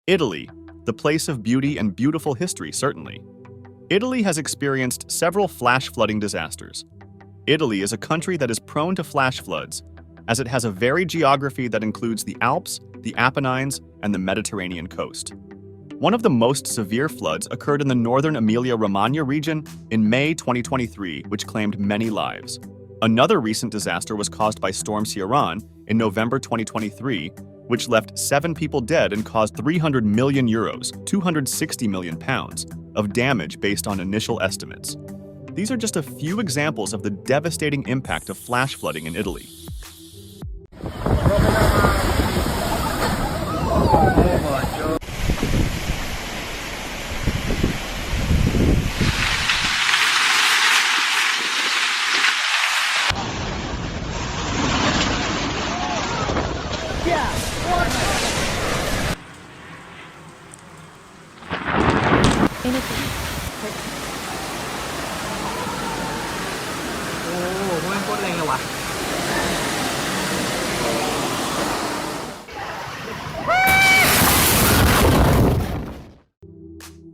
Italy, the place of beauty and beautiful history, certainly. Italy has experienced several flash flooding disasters. Italy is a country that is prone to flash floods, as it has a varied geography that includes the Alps, the Apennines, and the Mediterranean coast. One of the most severe floods occurred in the northern Emilia-Romagna region in May 2023, which claimed many lives. Another recent disaster was caused by Storm Ciarán in November 2023, which left 7 people dead and caused €300 million, £260 million, of damage based on initial estimates. These are just a few examples of the devastating impact of flash flooding in Italy.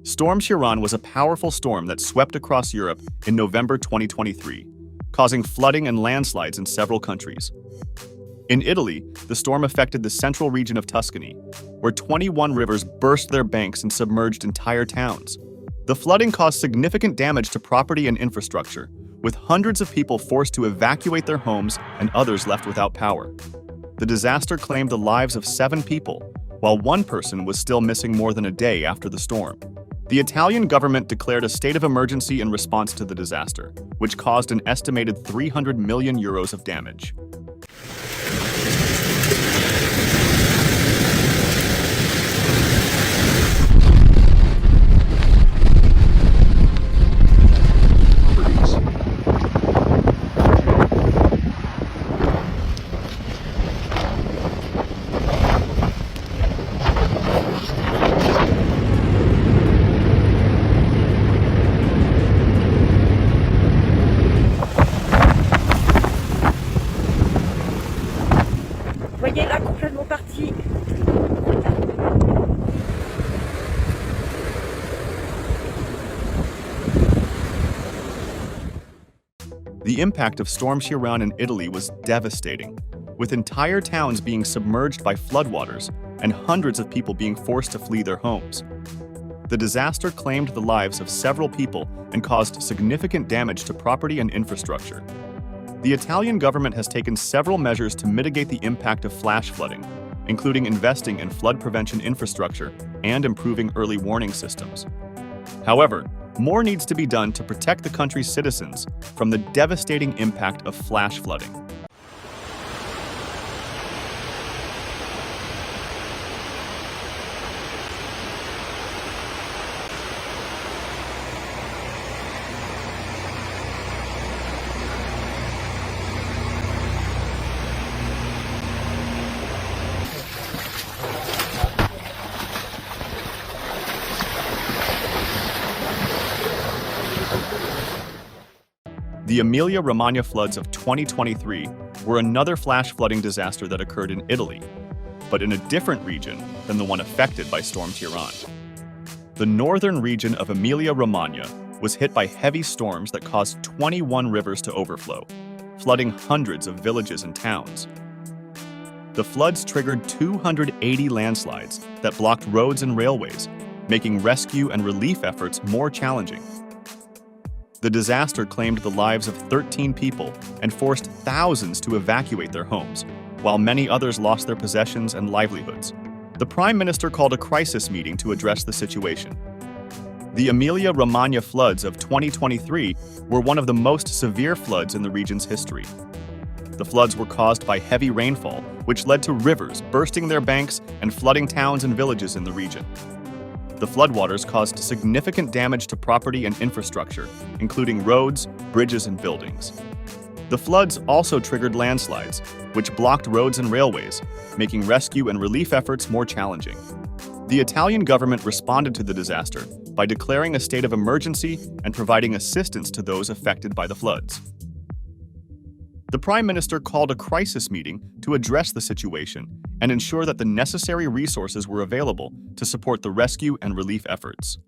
Storm Ciarán was a powerful storm that swept across Europe in November 2023, causing flooding and landslides in several countries. In Italy, the storm affected the central region of Tuscany, where 21 rivers burst their banks and submerged entire towns. The flooding caused significant damage to property and infrastructure, with hundreds of people forced to evacuate their homes and others left without power. The disaster claimed the lives of 7 people, while one person was still missing more than a day after the storm. The Italian government declared a state of emergency in response to the disaster, which caused an estimated €300 million of damage. Voyez là, complètement parti. The impact of Storm Ciarán in Italy was devastating, with entire towns being submerged by floodwaters and hundreds of people being forced to flee their homes. The disaster claimed the lives of several people and caused significant damage to property and infrastructure. The Italian government has taken several measures to mitigate the impact of flash flooding, including investing in flood prevention infrastructure and improving early warning systems. However, more needs to be done to protect the country's citizens from the devastating impact of flash flooding. The Emilia-Romagna floods of 2023 were another flash flooding disaster that occurred in Italy, but in a different region than the one affected by Storm Ciarán. The northern region of Emilia-Romagna was hit by heavy storms that caused 21 rivers to overflow, flooding hundreds of villages and towns. The floods triggered 280 landslides that blocked roads and railways, making rescue and relief efforts more challenging. The disaster claimed the lives of 13 people and forced thousands to evacuate their homes, while many others lost their possessions and livelihoods. The Prime Minister called a crisis meeting to address the situation. The Emilia-Romagna floods of 2023 were one of the most severe floods in the region's history. The floods were caused by heavy rainfall, which led to rivers bursting their banks and flooding towns and villages in the region. The floodwaters caused significant damage to property and infrastructure, including roads, bridges, and buildings. The floods also triggered landslides, which blocked roads and railways, making rescue and relief efforts more challenging. The Italian government responded to the disaster by declaring a state of emergency and providing assistance to those affected by the floods. The Prime Minister called a crisis meeting to address the situation and ensure that the necessary resources were available to support the rescue and relief efforts.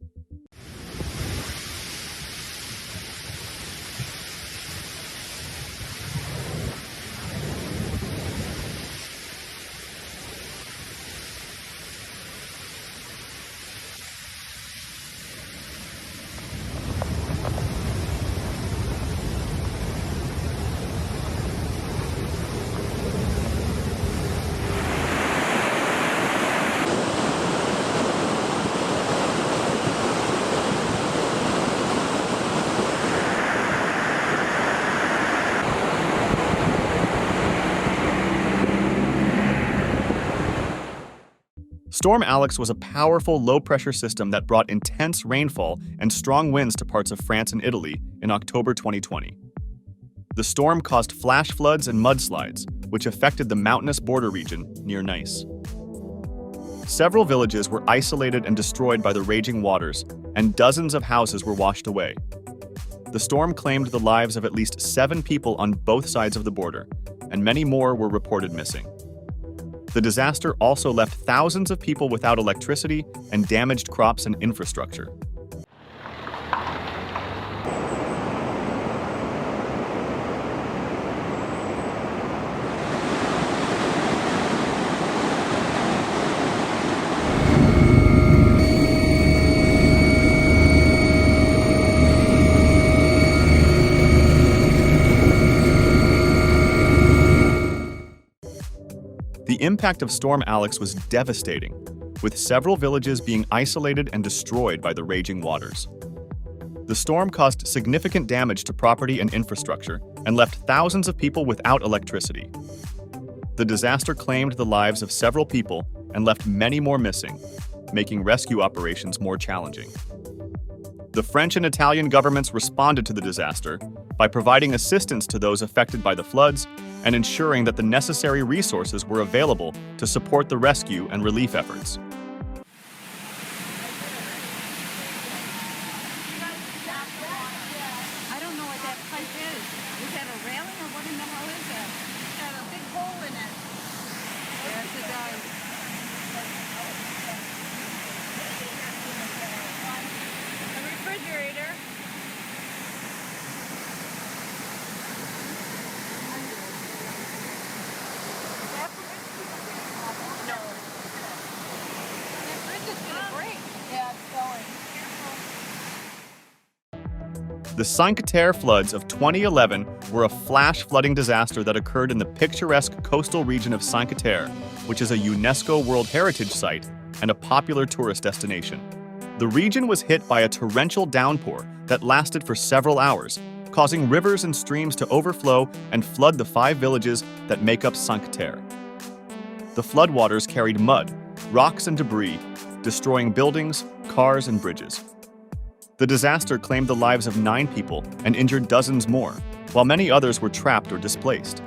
Storm Alex was a powerful low-pressure system that brought intense rainfall and strong winds to parts of France and Italy in October 2020. The storm caused flash floods and mudslides, which affected the mountainous border region near Nice. Several villages were isolated and destroyed by the raging waters, and dozens of houses were washed away. The storm claimed the lives of at least 7 people on both sides of the border, and many more were reported missing. The disaster also left thousands of people without electricity and damaged crops and infrastructure. The impact of Storm Alex was devastating, with several villages being isolated and destroyed by the raging waters. The storm caused significant damage to property and infrastructure and left thousands of people without electricity. The disaster claimed the lives of several people and left many more missing, making rescue operations more challenging. The French and Italian governments responded to the disaster by providing assistance to those affected by the floods and ensuring that the necessary resources were available to support the rescue and relief efforts. I don't know what that pipe is. Is that a railing or what in the hell is that? It's got a big hole in it. Yes, it does. A refrigerator. No. That fridge is going to break. Yeah, it's going. The Cinque-Terre floods of 2011 were a flash flooding disaster that occurred in the picturesque coastal region of Cinque-Terre, which is a UNESCO World Heritage Site and a popular tourist destination. The region was hit by a torrential downpour that lasted for several hours, causing rivers and streams to overflow and flood the 5 villages that make up Cinque-Terre. The floodwaters carried mud, rocks, and debris, destroying buildings, cars, and bridges. The disaster claimed the lives of 9 people and injured dozens more, while many others were trapped or displaced.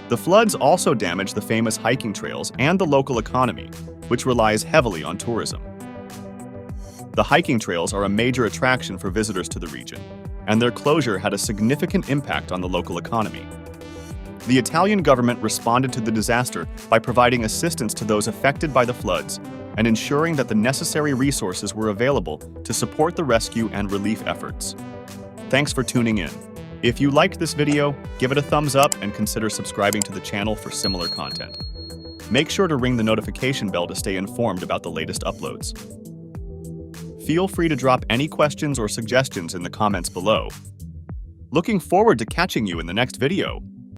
The floods also damaged the famous hiking trails and the local economy, which relies heavily on tourism. The hiking trails are a major attraction for visitors to the region, and their closure had a significant impact on the local economy. The Italian government responded to the disaster by providing assistance to those affected by the floods and ensuring that the necessary resources were available to support the rescue and relief efforts. Thanks for tuning in. If you liked this video, give it a thumbs up and consider subscribing to the channel for similar content. Make sure to ring the notification bell to stay informed about the latest uploads. Feel free to drop any questions or suggestions in the comments below. Looking forward to catching you in the next video.